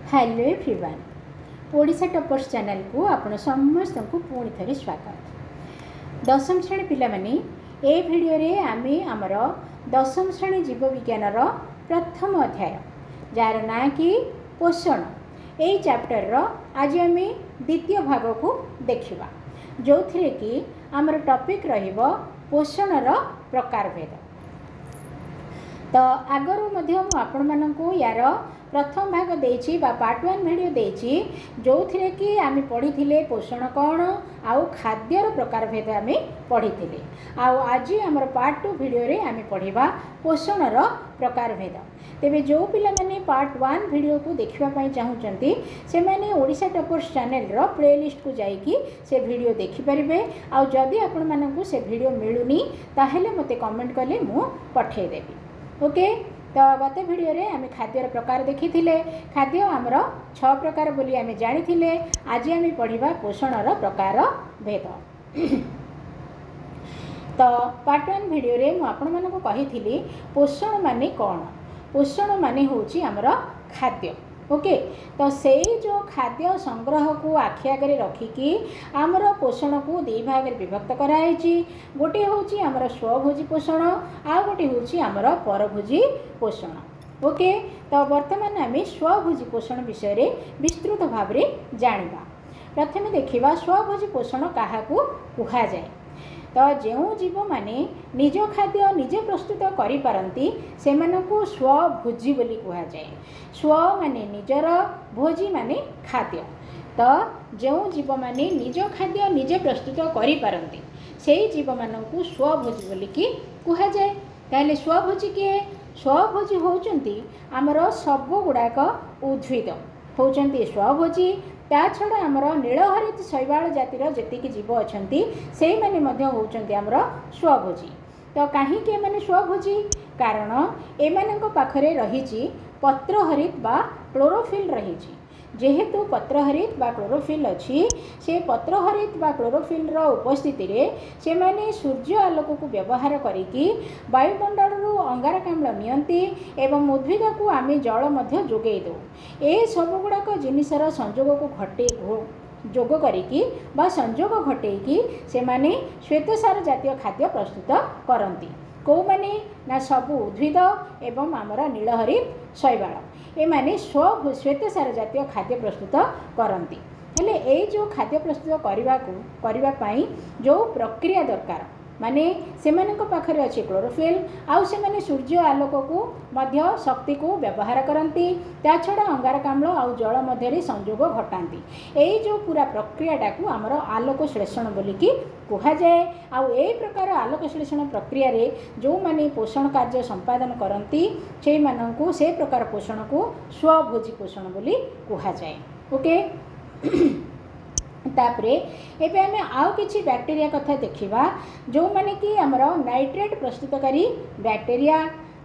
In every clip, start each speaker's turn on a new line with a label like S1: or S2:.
S1: Hello everyone, Odisha toppers channel को आपण समस्त को पुणी थे स्वागत। दशम श्रेणी पिला माने ए वीडियो रे आमे आमर दशम श्रेणी जीव विज्ञान प्रथम अध्याय जार ना कि पोषण यही चैप्टर आज आम द्वितीय भाग को देखा जो थे कि आमर टॉपिक रहिबो पोषणर प्रकारभेद। तो आगरू आपण मानकू यार प्रथम भाग देछि बा पार्ट 1 वीडियो देछि जो थिरे कि आमे पढ़ी पोषण कौन आउ खाद्यर प्रकारभेद आमे पढ़ी आउ आज आमर पार्ट 2 वीडियो रे आमे पढ़िबा पोषणर प्रकारभेद। तेबे जो पिला माने पार्ट 1 वीडियो को देखिबा पई चाहुचंती से माने ओडिशा टॉपर्स चैनल रो प्लेलिस्ट को जाइकी से वीडियो देखि परिबे। आउ जदि आपण मानकू से वीडियो मिलुनी ताहेले मते कमेंट कले मु पठे देबी। ओके, तो गत वीडियो रे आमे खाद्यर प्रकार देखी खाद्य आमर 6 प्रकार बोली आमे जानी थिले। आज आमे पढ़िबा पोषणर प्रकार भेद। तो पार्ट 1 वीडियो रे मु आपण मानको कहिथिली पोषण माने कोन। पोषण माने होची आमर खाद्य। ओके, तो से जो खाद्य संग्रह को आखि आगे रखिकी आमर पोषण को दे भाग विभक्त कराई। गोटे होची आमर स्वभोजी पोषण आ गोटे होची आमर परभोजी पोषण। ओके, तो वर्तमान आम स्वभोजी पोषण विषय रे विस्तृत भाव में जानिबा। प्रथमे देखिबा स्वभोजी पोषण काहाकू कुहा जाए। तो जो जीव माने निज खाद्य निजे प्रस्तुत करि पारंती सेमानकू स्वभोजी बोली कुहा जाए। स्व माने निजर, भोजी माने खाद्य। तो जो जीव माने निज खाद्य निजे प्रस्तुत करि पारंती सेही जीव मानकू स्वभोजी बोली की कुहा जाए। ताले स्वभोजी किए? स्वभोजी होउचंती आमर सब गुड़ाक उद्भिद होउचंती स्वभोजी। ता छड़ा आमर नीलहरित शैवाल जातिर जेतिकी जीव अछंती सेही माने मध्य होउचंती आमर स्वभोजी। तो काहीकि एमाने स्वभोजी? कारण एमानंक पाखरे रहिची पत्रहरित बा क्लोरोफिल रहिची। जेहेतु पत्रहरित बा क्लोरोफिल अच्छी से पत्रहरित बा क्लोरोफिल रो उपस्थिति रे से माने सूर्य आलोक को व्यवहार करिकी वायुमंडल रु अंगारकाम्ल नियंती एवं उद्भिद को आमे जल मध्य जोगै दो। ए सब गुड़ाक जिनिसर संयोग को घटे जोग करिकी बा संयोग घटेकी से माने श्वेतसार जातीय खाद्य प्रस्तुत करती। कौ माने ना सब उद्भिद एवं आमर नीलहरित शैवाल एमाने श्वेतसार जातीय खाद्य प्रस्तुत करती। हेले ए जो खाद्य प्रस्तुत करने पाई जो प्रक्रिया दरकार माने सेमानक पाखरे अच्छे क्लोरोफिल आउ से माने सूर्य आलोक को मध्य शक्ति को व्यवहार करती। ता छड़ा अंगारकाम्ल आउ जल मध्य संयोग घटाती। यही जो पूरा प्रक्रियाटा को आमर आलोक श्लेषण बोलिकी कुहा जाए। आउ ए प्रकार आलोक श्लेषण प्रक्रिया रे जो माने पोषण कार्य संपादन करती से माननकू से प्रकार पोषण को स्वभोजी पोषण बोली कुहा जाए। ओके, तापरे एबे आमे आउ किछि बैक्टीरिया कथा देखिबा जो माने कि आमर नाइट्रेट प्रस्तुतकारी बैक्टीरिया।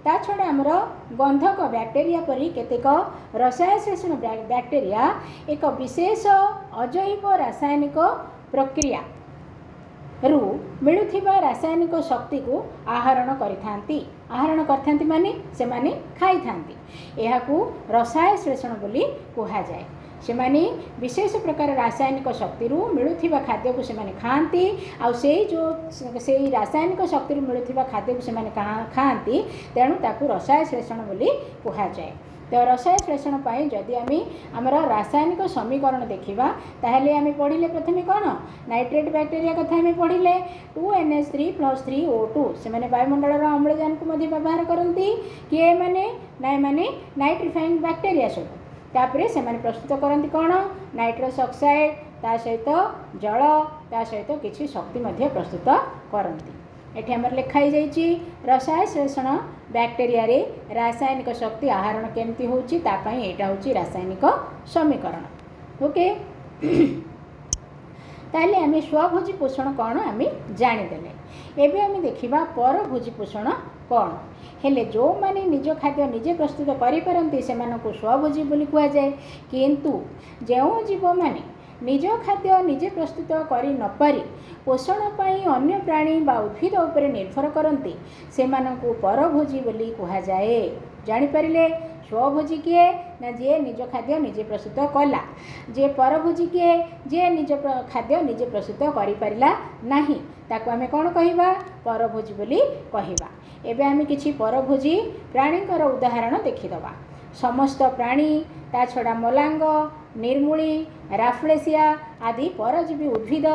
S1: ता छड़ा आमर गंधक बैक्टीरिया परी केतेक रसायन बैक्टीरिया एक विशेष अजैव रासायनिक प्रक्रिया रु मिलुथिबा रासायनिक शक्ति को आहरण करिथांती। आहरण करथांती माने से माने खाई थांती। एहाकू रसायन श्लेषण बोली कुहा जाए। से माने विशेष प्रकार रासायनिक शक्ति मिलुथिबा खाद्य को से माने खाती। आउ से जो से रासायनिक शक्ति मिलुथिबा खाद्य को से माने खाती तेणु ताकू रसायन श्लेषण बोली कुहा जाए। तो रसायन श्लेषण पाई जदि आमर रासायनिक समीकरण देखिबा ताहेले आमे पढ़िले प्रथमे कोन नाइट्रेट बैक्टीरिया कथा आमे पढ़िले 2NH3+3O2 से माने वायुमंडल रो अम्लजान को मध्य व्यवहार करती किए माने नाइट्रिफाइंग बैक्टीरिया सब। तापरे से माने प्रस्तुत करती कौन नाइट्रस ऑक्साइड ता सहित जल ता सहित किछि शक्ति मध्य प्रस्तुत करती। एठी हमर लिखाई जाइछि रसायन श्लेषण बैक्टीरिया रे रासायनिक शक्ति आहरण केमती होछि ता पई एटा होछि रासायनिक समीकरण। ओके, ताले आमे स्वभोजी पोषण कौन आमे जानि देले। एबे आमे देखिबा परभोजी पोषण कौन। हेले जो माने निज खाद्य निजे प्रस्तुत करि पारंती सेमानकू स्वभोजी बोली कुहा जाए। किंतु जो जीव माने निज खाद्य निजे प्रस्तुत करि न पारि पोषण पाई अन्य प्राणी बा उद्भिद उपरे निर्भर करती सेमानकू परभोजी बोली कुहा जाए। जानि परिले स्वभोजी किए ना जे निज खाद्य निजे प्रस्तुत कला, जे परभोजी किए जे निज खाद्य निजे प्रस्तुत करिपारिला नाही, ताको आमे कौन कहिबा परभोजी बोली कहिबा। एबे आमे किछि परभोजी प्राणीकर उदाहरण देखिदबा। समस्त प्राणी ता छड़ा मलांग, निर्मूली, राफ्लेसिया आदि परजीवी उद्भिद,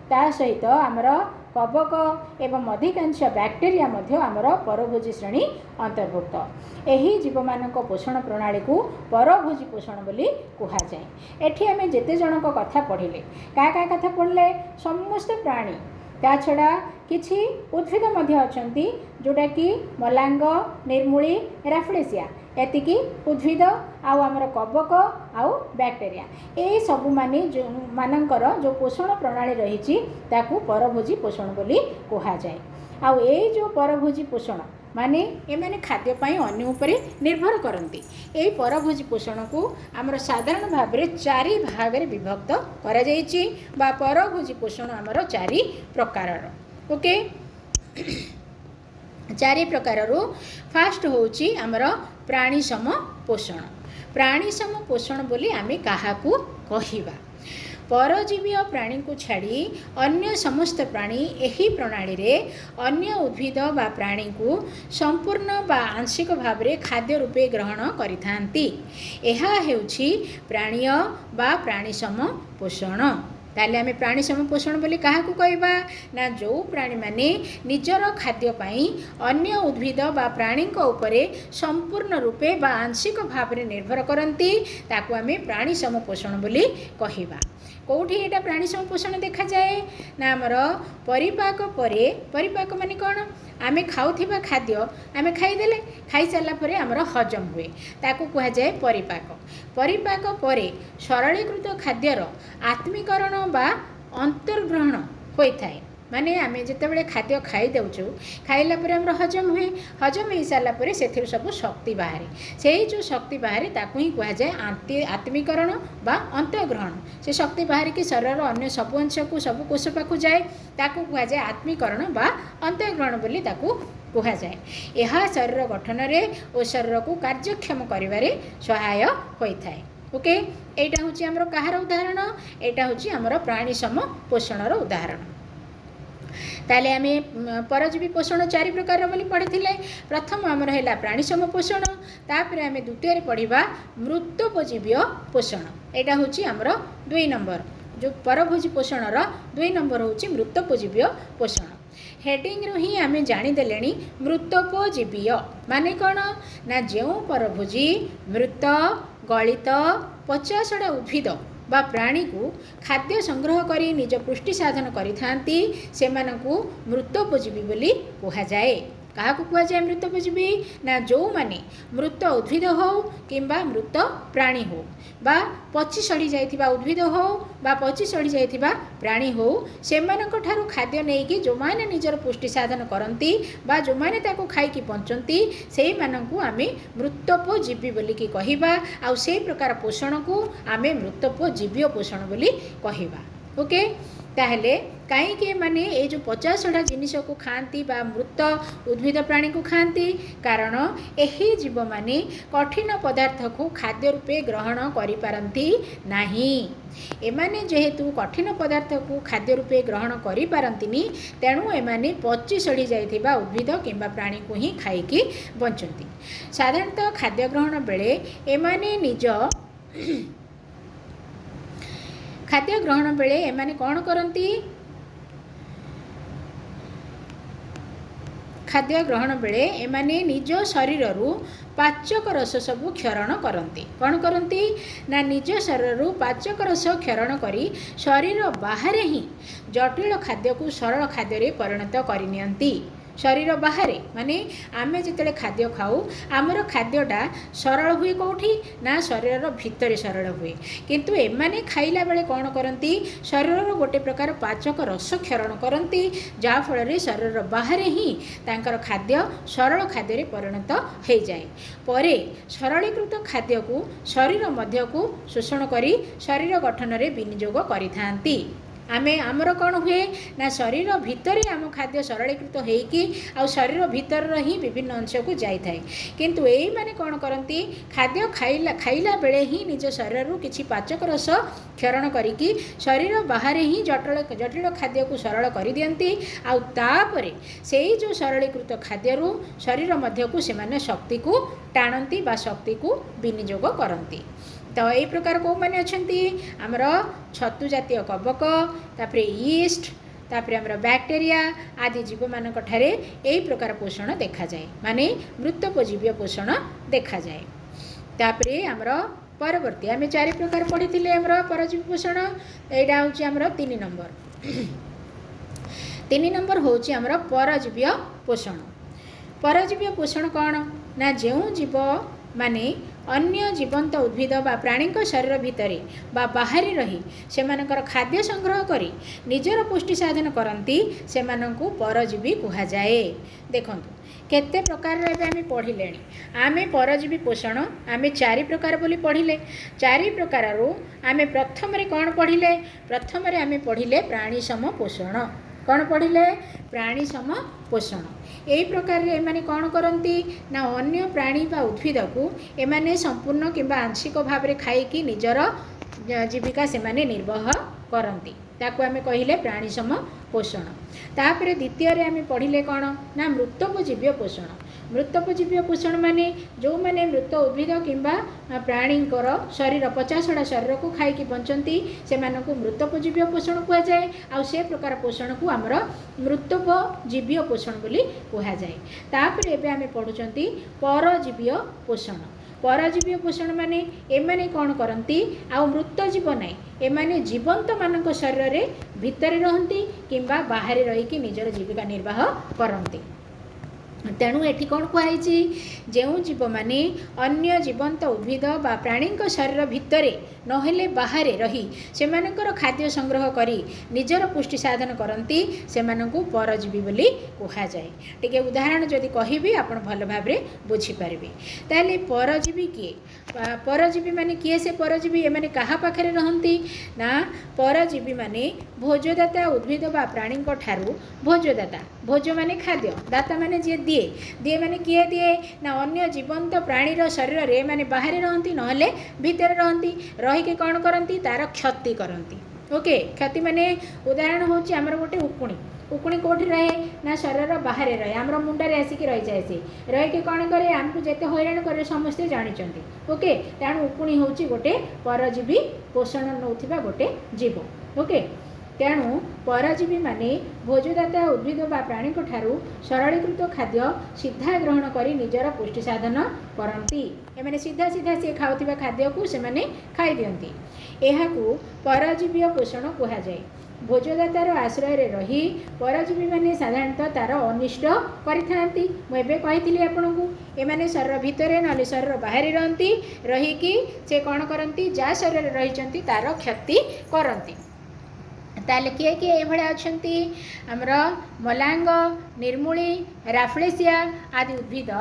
S1: ता सहित आमर कवक एवं अधिकांश बैक्टेरिया मध्य आमर परभोजी श्रेणी अंतर्भुक्त। एही जीव मानक पोषण प्रणाली को परभोजी पोषण बोली कहा जाए। एठी आमे जेते जनक कथा पढ़िले का कथा पढ़ले समस्त प्राणी ता छड़ा किछि उद्भिद मध्य अछंती जोटा कि मलांग, निर्मूली, राफ्लेसिया एतिकी उद्भिद आउ आमर कवक आउ बैक्टेरिया ए सबु माने जो मानकर जो पोषण प्रणाली रही ताकू परभोजी पोषण बोली कहा जाए। आउ ए जो परभोजी पोषण माने ए माने खाद्य पाई अन्य उपरे निर्भर करती। ए परभोजी पोषण को आमर साधारण भाव में 4 भाग में विभक्त करा जायछि बा परभोजी पोषण आमर 4 प्रकार। ओके 4 प्रकार फास्ट होउछि आमर प्राणी सम पोषण। प्राणी सम पोषण बोली आमे काहाकू कहिबा परजीवी प्राणी को छाड़ी अन्य समस्त प्राणी एही प्रणाली रे अन्य उद्भिद बा प्राणी को संपूर्ण बा आंशिक भाव रे खाद्य रूपे ग्रहण करिथांती। एहा हेउछि प्राणीय बा प्राणी सम पोषण। ताले आमे प्राणी सम पोषण बोली काहाकू कहबा ना जो प्राणी माने निजर खाद्य पाई अन्य उद्भिद बा प्राणी को उपरे संपूर्ण रूपे बा आंशिक भाव रे निर्भर करती ताकू आमे प्राणी सम पोषण बोली कहबा। कौटी एटा प्राणी सम पोषण देखा जाए ना आमर परिपाक परे परिपाक माने कौन आमे खाउथिबा खाद्य आमे खाईदेले खाई सारा पर आमर हजम हुए ताकू कहा जाए परिपाक। परिपाक परे सरलीकृत खाद्यर आत्मीकरण बा अंतर्ग्रहण होता है। माने आमे जितेबाला खाद्य खाई देउछु खाइला पर हमर हजम हुए हजम हो सारा पर से सब शक्ति बाहरी से जो शक्ति बाहरी ताकू ही कहा जाए आत्मीकरण बा अंतर्ग्रहण। से शक्ति बाहरी कि शरीर अन्य सब अंश को सब कोष पाखु जाए ताकू कहा जाए आत्मीकरण बा अंतर्ग्रहण बोली ताकू कहा जाए। यह शरीर गठन रे और शरीर को कार्यक्षम करिवारे सहाय होता है। ओके एटा होची हमर कहार उदाहरण एटा होची हमर प्राणी सम पोषणर उदाहरण। ताले आमे परजीवी पोषण 4 प्रकार बोली पढ़िथिले। प्रथम आमर हैला प्राणी सम पोषण, तापर आमे द्वितीय रे पढ़िबा मृतोपजीवी पोषण। एटा होची हमर 2 नंबर जो परभोजी पोषणर 2 नंबर होची मृतोपजीवी पोषण। हेडिंग रो ही आमे जानी देलेनी मृतोपजीवी माने कौन ना जो परभोजी मृत गलित पचासड़ा उद्भिद बा प्राणी को खाद्य संग्रह करी निज पुष्टि साधन करिथांती सेमानकु मृतोपजीवी बोली कहा जाए। काहाकू कहा जाए मृतोपजीवी ना जो माने मृत उद्भिद हो किंबा मृत प्राणी हो बा पची सड़ी जाइथिबा उद्भिद हो बा पची सड़ी जाइथिबा प्राणी हो सेमानक ठारू खाद्य नेकी जो माने निजर पुष्टि साधन करंती बा जो माने ताको खाइकी पहुंचंती सेही मानकू आमे मृतोपजीवी बोली की कहिबा। आ से प्रकार पोषण को आमे मृतोपजीवी पोषण बोली कहिबा। ओके ताहले कहीं माने ये जो 50टा जिनिस को खाती बा मृत उद्भिद प्राणी को खाती कारण यही जीव माने कठिन पदार्थ को खाद्य रूपे ग्रहण करि पारंती नाही। एमाने जेहेतु कठिन पदार्थ को खाद्य रूपे ग्रहण करि पारंतिनी तेणु एमाने पची सड़ी जाइथिबा उद्भिद किंबा प्राणी को ही खाइकी बंचंती। साधारणतः खाद्य ग्रहण बेले एमाने निज खाद्य ग्रहण बेले एमाने कौन करती खाद्य ग्रहण बेले एमाने निज शरीर पाचक रस सबू क्षरण करती। कौन करती ना निज शरीर पाचक रस क्षरण करी शरीर बाहर ही जटिल खाद्य को सरल खाद्य परिणत करनियंती। शरीर बाहर माने आमे जिते खाद्य खाऊ आमर खाद्यटा सरल हुए कौटी ना शरीर भितर सरल हुए किंतु एमाने खाइला बेले कौन करती शरीर गोटे प्रकार पाचक रस क्षरण करती जहाँ फल शरीर बाहर ही तांकर खाद्य सरल खाद्य परिणत हो जाए। परे सरलीकृत खाद्य को शरीर मध्य को शोषण करी शरीर गठन रे विनियोग करिथांती। आमे आमर कौन हुए ना शरीर भितर आम खाद्य सरलीकृत होइकी आ शरीर भितर ही विभिन्न अंश को जाए किंतु यही माने कौन करती खाद्य खाइला बेले ही निज शरीर किछि पाचक रस क्षरण करिकी शरीर बाहर ही जटिल जटिल खाद्य को सरल कर दियंती आउे से जो सरलीकृत खाद्य शरीर मध्य को से शक्ति को टाणती बा शक्ति को विनियोग करती। तो यही प्रकार कौ मैंने अच्छा आमर छतु जातीय कवक तापरे यीस्ट तापरे आमर बैक्टेरिया आदि जीव मानक ठारे यही प्रकार पोषण देखा जाए माने मृतोपजीव्य पोषण देखा जाए। तापरे आमर परवर्ती आम 4 प्रकार पढ़ी आमर परजीवी पोषण यहाँ हूँ आमर 3 नंबर 3 नंबर हूँ आमर परजीव्य पोषण। परजीव्य पोषण कौन ना जो जीव माने अन्य जीवंत उद्भिद बा प्राणी शरीर भितर बा बाहर रही से खाद्य संग्रह करी निजर पुष्टि साधन करती से परजीवी कहा जाए। देखंतु केते प्रकार आम पढ़िले आम परजीवी पोषण आम 4 प्रकार बोली पढ़िले 4 प्रकार आम प्रथम कौन पढ़िले प्रथम आम पढ़िले प्राणी सम पोषण कौन पढ़िले प्राणी सम पोषण। यही प्रकार एमाने कौन करती ना अन्य प्राणी बा उद्भिद को एमाने संपूर्ण किंबा आंशिक भाव में खाई निजर जीविका से माने निर्वाह करती ताकू आम कहिले प्राणी सम पोषण। तापरे द्वितीय आम पढ़िले कौन ना मृतोपजीव्य पोषण। मृतोपजीव्य पोषण माने जो माने मृत उद्भिद किंबा प्राणींकर शरीर 50टा शरीर को खाई बंचती से मृतोपजीव्य पोषण कह जाए आ से प्रकार पोषण को आमर मृतोपजीव्य पोषण बोली कह जाए। तापरे एबे आम पढ़ुचंती परजीव्य पोषण। परजीव्य पोषण माने एमाने कौन करती आ मृत जीव नाई एमाने जीवंत मानक शरीर रे भितर रहती किंबा बाहर रहीकि निजर जीविका निर्वाह करती। तेणु एठी कौन कहुई जो जीव माने अन्य जीवंत उद्भिद बा प्राणी शरीर भितर नहेले बाहर रही से खाद्य संग्रह करी निजर पुष्टि साधन करती से परजीवी बोली कहा जाए। टिके उदाहरण जदि कहिबी आपण भल भाव बुझीपारे ताले परजीवी किए परजीवी माने किए से परजीवी एमाने कहा पाखरे रहंती ना परजीवी माने भोजदाता उद्भिद बा प्राणी ठारू भोजदाता भोज माने खाद्य दाता माने जे दिए दिए माने किए दिए ना अन्य जीवंत प्राणीर शरीर रे माने बाहर रहंती नहले भितर रहंती रही के कौन करती तार क्षति करती। ओके क्षति माने उदाहरण होची आमर गोटे उकुणी उकुणी कोठी रहे ना शरीर बाहर रहे आमर मुंडारे आसिक रही जाए से रही के कौन करे आमको जेते हैरान करे समस्ते जानिचंती। ओके तेणु उकुणी होची गोटे परजीवी पोषण नौथिबा गोटे जीव। ओके तेणु परजीवी माने भोजदाता उद्भिद बा प्राणी ठारू सरलीकृत खाद्य सीधा ग्रहण करी निजर पुष्टि साधन करती एमाने सीधा सीधा से खाउथिबा खाद्य को से माने खाई दियंती एहाकू परजीवी पोषण कहा जाए। भोजदातार आश्रय रही परजीवी माने साधारणतः तार अनिष्ट करिथांती मुझे कही आपको एमाने शरीर भितर नले शरीर बाहर रहती रहीकि से कौन करती जा शरीर रही तार क्षति करती। ताले किए किए ये अच्छा आमर मलांग निर्मूली राफ्लेसिया आदि उद्भिद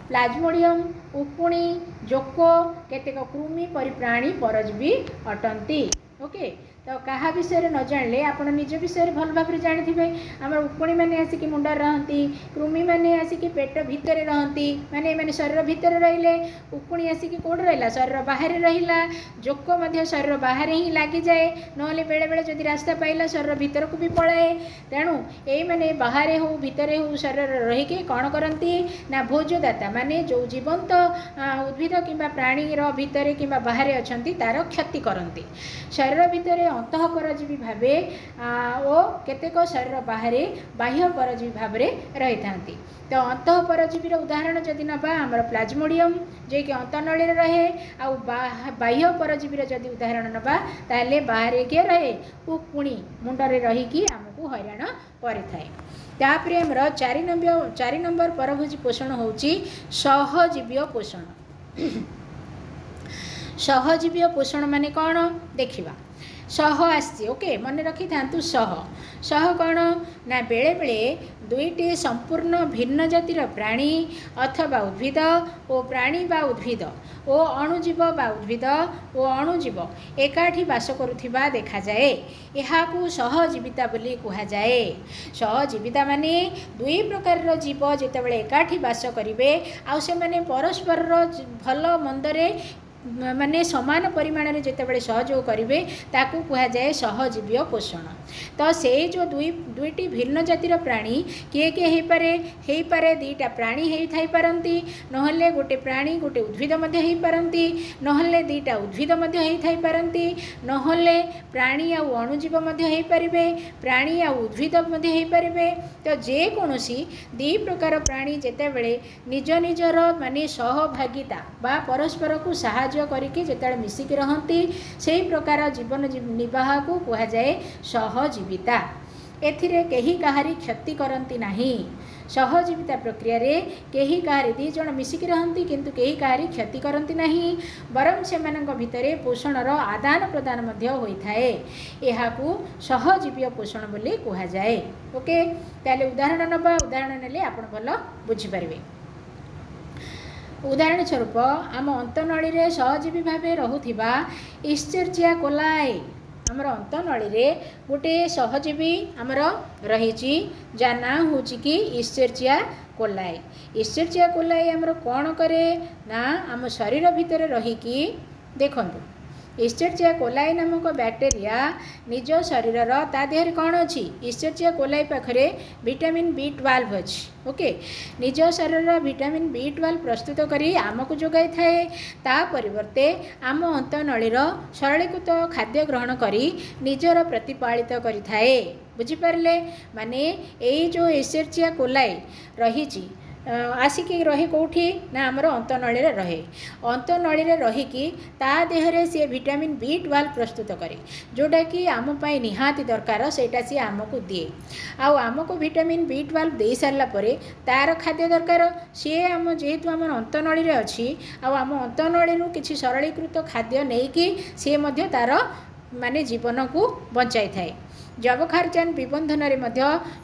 S1: प्लाज्मोडियम उकुणी जोको केतेक कृमि परि प्राणी परजीवी अटंती। ओके तो क्या विषय न जानले आपण निज विषय भल भाव जानी आम उकुणी मैंने आसिक मुंडार रहती कृमि मैंने आसिक पेट भितर रहती माने मैंने शरीर भितर रहिले उकुणी आसिक कौट रहा शरीर बाहर रहा जोक शरीर बाहर ही लगी जाए नहले बेले बेले जदि रास्ता पाइला शरीर भितर को भी पलाए। तेणु यही मैंने बाहर हो भितर हो शरीर रहीकि कौन करती ना भोजदाता माने जो जीवंत उद्भिद किंबा प्राणीर भितर किंबा बाहर अच्छा तार क्षति करती शरीर भितर अंतः परजीवी भावे ओ केतेक शरीर बाहर बाह्य परजीवी भाव रही था। तो अंतः परजीवी उदाहरण जदि नबा आमर प्लाज्मोडियम जे कि अंतनली रहे आ बाह्य परजीवी जदि उदाहरण नबा ताले बाहर किए रहे उकुणी मुंडरे रहीकि आमको हैरान करिथाए। तापरे आमर 4 नंबर परभोजी पोषण होची सहजीव्य पोषण। सहजीव्य पोषण माने कौन देखिबा सह आसी ओके मन रखी था सह सह कौन ना बेले बेले दुईटी संपूर्ण भिन्न जातिर प्राणी अथवा उद्भिद ओ प्राणी बा उद्भिद ओ अणुजीव बा उद्भिद ओ अणुजीव एकाठी बास करुथिबा देखा जाए। एहाकु सहजीविता बोली कुहा जाए। सहजीविता माने दुई प्रकार जीव जेतेबेले एकाठी बास करिवे आ से माने परस्पर भल मंदरे माने समान परिमाण में जितेबाला सहयोग करेंगे ताकू कह जाए सहजीवी पोषण। तो से जो दुईटी भिन्न जातिर प्राणी किए किए हो पारे दुईटा प्राणी हो पारती नहले गोटे प्राणी गोटे उद्भिद हो पारती नहले दुईटा उद्भिद हो पारती नहले प्राणी आ अणुजीव हो पारे प्राणी आ उद्भिद हो पारे। तो जेकोसी दी प्रकार प्राणी जितेबले निज निजर माने सहभागिता बा परस्पर को साहाय्य करके जिते मिसिकी रहती से प्रकार जीवन निर्वाह को कह जाए सहजीविता। एथिरे केही काहारी क्षति करती नाही। सहजीविता प्रक्रिया रे केही काहारी दी जण मिसिकी रहती किंतु केही काहारी क्षति करती नाही बरं सेमानंक भितरे पोषणर आदान प्रदान मध्य होइथाए। एहाकू सहजीवी पोषण बोली कह जाए। ओके ताले उदाहरण नबा उदाहरण नेले आपण भल बुझी पारिबे। उदाहरण स्वरूप आम अंतनळी रे सहजीवी भाव रहुथिबा इस्चेरिचिया कोलाई आमर अंतनळी रे गोटे सहजीवी आमर रही जा ना हूँ कि इस्चेरिचिया कोलाई। इस्चेरिचिया कोलाई आमर कौन करे ना आम शरीर भितर रहीकि देखंतु इस्चेरिचिया कोलाई नामक बैक्टेरिया निज शरीर ता देहरे कौन अच्छी इस्चेरिचिया कोलाई पाखरे विटामिन B12 अच्छी। ओके निज शरीर विटामिन B12 प्रस्तुत करी आमको जोगाई थाए ता परिवर्ते आम अंतनळीर सरलीकृत खाद्य ग्रहण करी निजर प्रतिपालित करि थाए। बुझिपारे माने एई जो इस्चेरिचिया कोलाई रही आसिकी रहे कौटी ना आमर अंतनळी रहे अंतनळी रहीकि ता देहरे सी विटामिन B12 प्रस्तुत करे जोटा कि आम पाई निहाती दरकार सेटा सी आमको दिए आमको विटामिन B12 दे सारा परे तार खाद्य दरकार सी आम जेहेतु आम अंतनळी अच्छी आम अंतनळी किसी सरलीकृत खाद्य नहीं कि सी मध्य तार माने जीवन को बचाई थाए। जबखारजान विबंधन में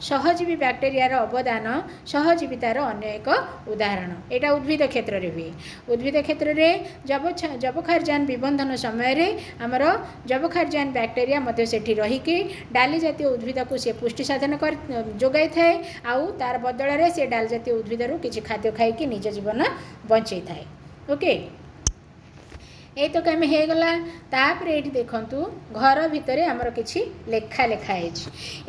S1: सहजीवी बैक्टेरियार अवदान सहजीवितार अन्य एक उदाहरण। यहाँ उद्भिद क्षेत्र में हुए उद्भिद क्षेत्र में जबखारजान विबंधन समय आमर जबखारजान बैक्टेरिया मध्य सेठी रहीकि डाली जातीय उद्भिद को सी पुष्टि साधन कर जोगाई थाए आउ तार बदल से डाली जातीय उद्भिद किसी खाद्य खाई निज जीवन बंचई थाए। ओके ये तो कम हो गला। तापर ये देखु घर भितर आमर किसी लेखा लेखाई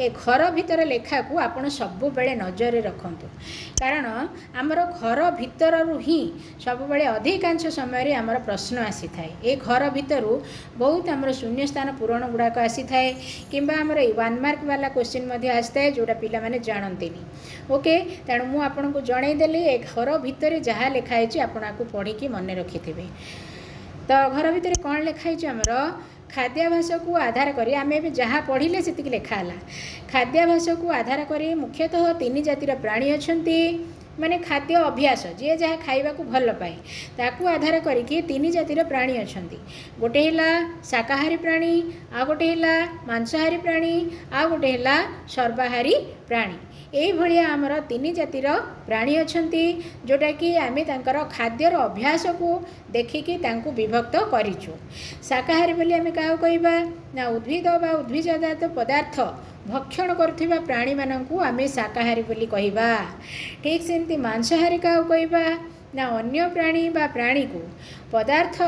S1: ए घर भितर लेखा को आपण सब बेले नजर रखु कारण आमर घर भितर ही सब बेले अधिकांश समय आमर प्रश्न आसी थाए। ए घर भितर बहुत आमर शून्य स्थान पूरण गुड़ाक आसी थाए किंबा आमर 1 मार्क वाला क्वेश्चन आसी थाए जोटा पिला माने जानते। ओके तेणु मु आपन को जनईदेली ए घर भितर जहाँ लेखाई आपण आपको पढ़ी कि मन रखिथे। तो घर भितर कौन लिखाई आमर खाद्याभ्यास को आधार करी आम ए जहाँ पढ़ले से लिखाला खाद्याभ्यास को आधार करी मुख्यतः 3 जातिर प्राणी अछंती माने खाद्य अभ्यास जी जहाँ खाइबा को भल पाए ताकू आधार करिकी 3 जातिर प्राणी अछंती। गोटे हैला शाकाहारी प्राणी आ गोटे हैला मांसाहारी प्राणी आ गोटे हैला सर्वाहारी प्राणी। यही भाया आमर 3 जातिर प्राणी अछंती जोटा कि आमे तांकर खाद्यर अभ्यास को देखिकी तांकु विभक्त करिछु। शाकाहारी बोली आमे काहा कहबा ना उद्भिद बा उद्भिजजात पदार्थ भक्षण करुथिबा प्राणी मानकु आमे शाकाहारी बोली कहबा। ठीक सेमती मांसाहारी काहा कहबा ना अन्य प्राणी बा प्राणी को पदार्थ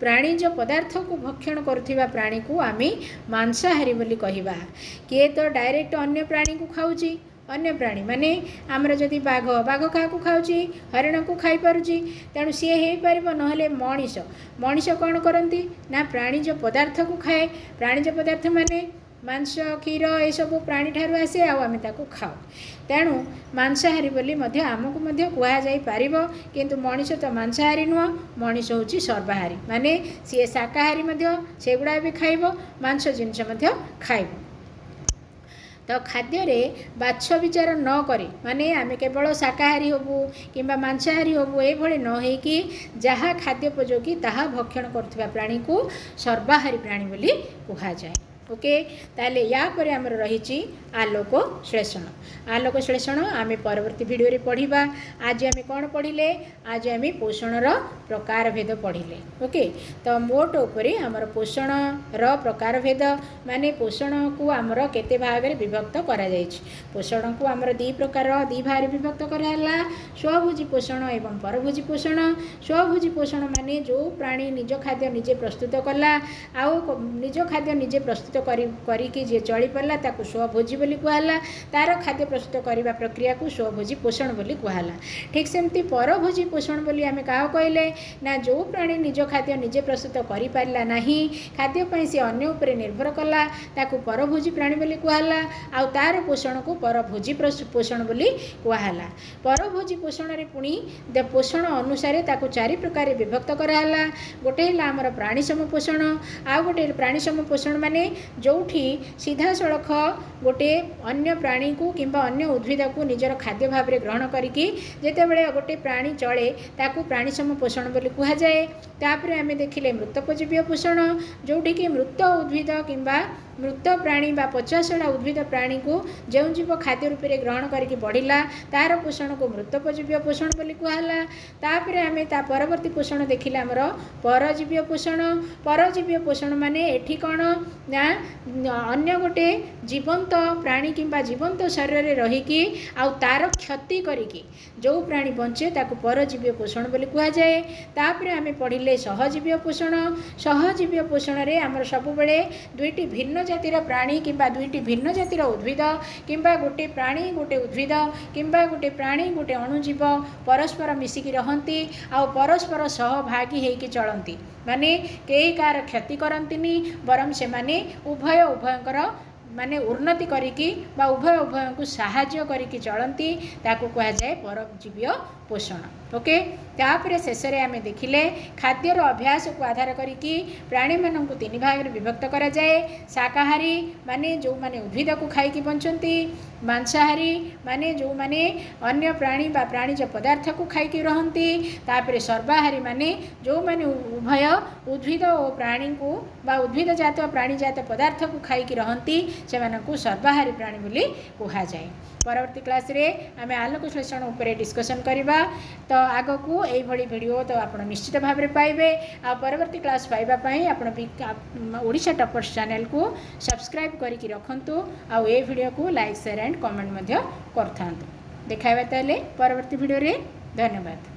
S1: प्राणी जो पदार्थ को भक्षण करुथिबा प्राणी को आमे मांसाहारी बोली कहबा। किए तो डायरेक्ट अन्य प्राणी को खाऊची अन्य प्राणी माने आमर जदि बाघ बाघ क्या खाऊची हरिण को खाई पारुची तेणु सी हो पार नहले मनीष मनीष कौन करती ना प्राणी जो पदार्थ को खाए प्राणी जो पदार्थ माने मांस क्षीर ये सब प्राणी ठारू आसे आम खाऊ तेणु मांसाहारी बोली आमको कह जाई पारिबो किंतु मनीष तो मांसाहारी नुह मनीष होची सर्वाहारी माने सी शाकाहारी से गुड़ा भी खाइबो मांस जिनस खाइबो। तो खाद्य रे बाछ विचार न करी माने आमे केवल शाकाहारी होबू किंबा मांसाहारी होबू ए भली न हे कि जहाँ खाद्योपयोगी ताहा भक्षण करथिबा प्राणी को सर्वाहारी प्राणी बोली कहा जाए। ओके ताले या परे आमर रही आलोक श्लेषण आलोक श्लेषण आम परवर्ती भिडियो रे पढ़िबा। आज आम कौन पढ़िले आज आम पोषणर प्रकार भेद पढ़िले ओके तो मोट उपरे आमर पोषणर प्रकार भेद माने पोषण को आमर केते भाग रे विभक्त करा जायछि। पोषण को आमर दी प्रकार दी भाग रे विभक्त कराला स्वभोजी पोषण एवं परभोजी पोषण। स्वभोजी पोषण माने जो प्राणी निज खाद्य निजे प्रस्तुत कला आउ निज खाद्य निजे प्रस्तुत करिकी जे चली पाला ताकू स्वभोजी बोली कहला तार खाद्य प्रस्तुत करने प्रक्रिया को स्वभोजी पोषण बोली कहला। ठीक सेमती परभोजी पोषण बोली आम क्या कहले ना जो प्राणी निज खाद्य निजे प्रस्तुत करि पारला नाही खाद्य पई से अन्य उपरे निर्भर कला ताकू परभोजी प्राणी बोली कहला आउ तार पोषण को परभोजी पोषण बोली कहला। परभोजी पोषण रे पुणी पोषण अनुसार ताकू चारि प्रकार विभक्त कराला। गोटे है आमर प्राणीसम पोषण आउ गोटे प्राणीसम पोषण माने जोठी सीधा सड़ख गोटे अन्य प्राणी को किंबा अन्य उद्भिद को निजर खाद्य भाव में ग्रहण करिकी जेतेबेले गोटे प्राणी चले ताकू प्राणीसम पोषण बोली कहा जाए। तापर आम देखिले मृतोपजीव्य पोषण जोठी कि मृत उद्भिद किंबा मृत प्राणी बा पचासड़ा उद्भिद प्राणी को जो जीव खाद्य रूप में ग्रहण करके बढ़ला तार पोषण को मृतोपजीव्य पोषण बोली कहला। तापर आम ता परवर्ती पोषण देखिले आमर परजीव्य पोषण। परजीव्य पोषण माने एठी कौन ना अन्य गोटे जीवंत प्राणी किंबा जीवंत शरीर में रहीकि आउ तार क्षति करिकी जो प्राणी बंचे ताकू परजीव्य पोषण बोली कहा जाए। तापर आम पढ़िले सहजीव्य पोषण। सहजीव्य पोषण रे आमर सबुबेले दुईटी भिन्न जातिर प्राणी किंबा दुईटी भिन्न जातिर उद्भिद किंबा गोटे प्राणी गोटे उद्भिद किंबा गोटे प्राणी गोटे अणुजीव परस्पर मिसिकी रहंती आउ परस्पर सहभागी होइकी चलती माने केही कार क्षति करंतिनी बरम से माने उभय उभयंकर माने उन्नति करिकी बा उभय उभय को साहाय्य करिकी चलती ताकू कहा जाए परजीव्य पोषण ओके। तापर शेष में आम देखिले खाद्यर अभ्यास को आधार करिकी प्राणी मानन को तीन भाग में विभक्त करा जाए। शाकाहारी माने जो माने उद्भिद को खाइकी बंचती मांसाहारी माने जो माने अन्य प्राणी बा प्राणीज पदार्थ को खाइकी रहंती। तापर सर्वाहारी माने जो माने उभय उद्भिद और प्राणी को बा उद्भिद जात प्राणी जात पदार्थ को खाइकी रहंती से सर्वाहारी प्राणी बोली कहा जाए। परवर्ती क्लास रे आम आलोक श्लेषण उपरे डिस्कसन करवा तो आग को यही वीडियो तो आप निश्चित भाव में पाइबे। आ परवर्ती क्लास पाइबापी आप ओडिशा टॉपर्स चैनल को सब्सक्राइब करके रखंतु आ ए वीडियो को लाइक शेयर एंड कमेंट करथांतु। देखाइबा ताले परवर्ती वीडियो रे। धन्यवाद।